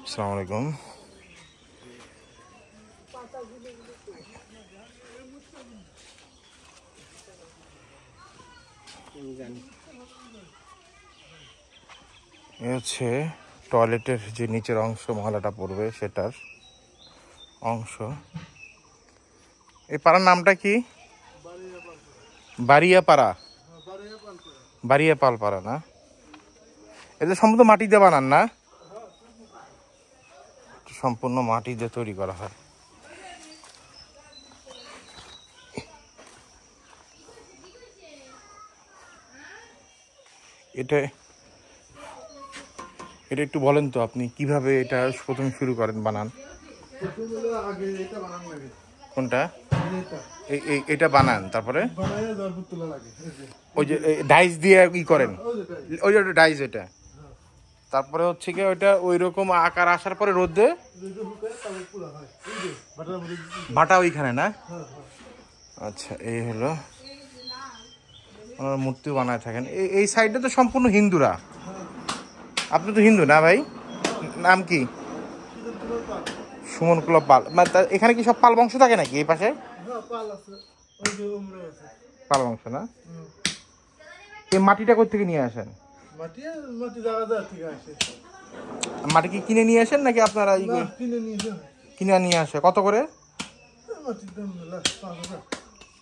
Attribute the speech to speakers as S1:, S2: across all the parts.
S1: আসসালামু আলাইকুম। এ হচ্ছে টয়লেটের যে নিচের অংশ ময়লাটা পড়বে সেটার অংশ। এই পাড়ার নামটা কি? বাড়িয়াপাড়া। বাড়িয়াপালপাড়া না? এটা সম্পূর্ণ মাটি দিয়ে বানান না? সম্পূর্ণ মাটি দিয়ে তৈরি করা হয়। এটা এটা একটু বলেন তো আপনি কিভাবে এটা প্রথম শুরু করেন বানান? কোনটা? এটা বানান, তারপরে ওই যে ডাইস দিয়ে ই করেন, ওই যে ডাইস এটা, তারপরে হচ্ছে কি ওইটা ওই রকম আকার আসার পরে রোদে ভাটা ওইখানে না? আচ্ছা, এই হলো ওনার মূর্তি বানায় থাকেন। এই সাইডে তো সম্পূর্ণ হিন্দুরা। আপনি তো হিন্দু না ভাই? নাম কি? সুমন কুলব পাল। এখানে কি সব পাল বংশ থাকে নাকি এই পাশে? পাল বংশ না? এই মাটিটা কোথা থেকে নিয়ে আসেন? মাটি কি কিনে নিয়ে আসেন নাকি আপনারা কিনে নিয়ে আসে? কত করে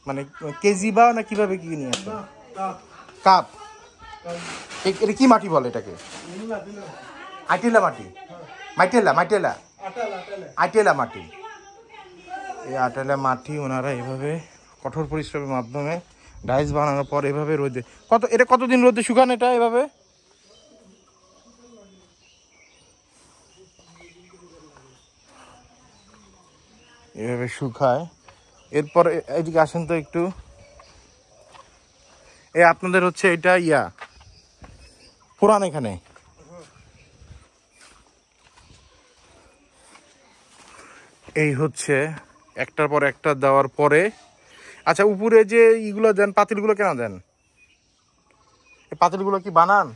S1: মানে কেজি বা না কিভাবে কি নিয়ে আসেন? কাপ। এটা কি মাটি বলে এটাকে? আইটেলা মাটি। মাইটেলা আইটেলা মাটি। এই আইটেলা মাটি ওনারা এভাবে কঠোর পরিশ্রমের মাধ্যমে ডাইস বানানোর পর এভাবে রোদে এটা কতদিন রোদে শুকান এটা এভাবে? এভাবে শুকায়। এরপর এদিকে আসেন তো একটু। আপনাদের হচ্ছে এটা পুরান এখানে এই হচ্ছে একটার পর একটা দেওয়ার পরে। আচ্ছা, উপরে যে ইগুলো দেন, পাতিলগুলো কেন দেন? এই পাতিলগুলো কি বানান?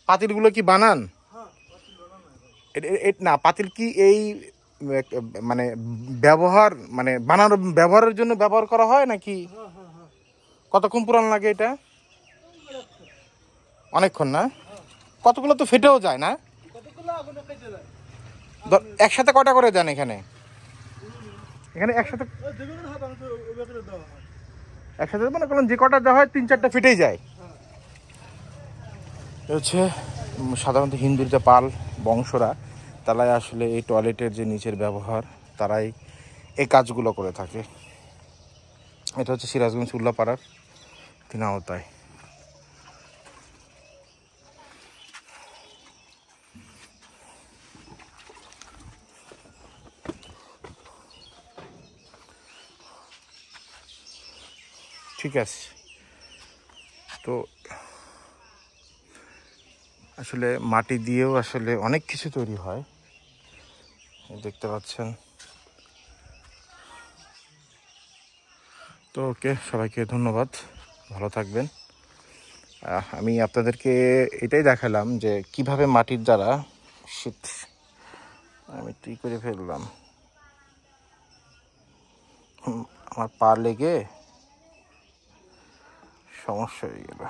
S1: পাতিলগুলো কি বানান? না, পাতিল কি এই মানে ব্যবহার মানে বানানোর ব্যবহারের জন্য ব্যবহার করা হয় নাকি? কতক্ষণ পুরান লাগে এটা? অনেকক্ষণ না? কতগুলো তো ফেটেও যায় না? একসাথে কয়টা করে দেন এখানে? এখানে একসাথে মনে করলাম যে কটা দেওয়া হয় 3-4টা ফেটেই যায়। হচ্ছে সাধারণত হিন্দুর যে পাল বংশরা, তারাই আসলে এই টয়লেটের যে নিচের ব্যবহার, তারাই এই কাজগুলো করে থাকে। এটা হচ্ছে সিরাজগঞ্জ উল্লাপাড়ার তিনাওতায়। ঠিক আছে, তো আসলে মাটি দিয়েও আসলে অনেক কিছু তৈরি হয়, দেখতে পাচ্ছেন। তো ওকে, সবাইকে ধন্যবাদ, ভালো থাকবেন। আমি আপনাদেরকে এটাই দেখালাম যে কিভাবে মাটির দ্বারা শীত আমি ঠিক করে ফেললাম, আমার পা লেগে সমস্যা হয়ে গেল।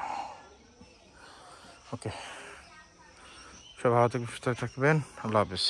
S1: ওকে, সবাই ভালো থাকবেন, সুস্থ থাকবেন, আল্লাহ হাফিজ।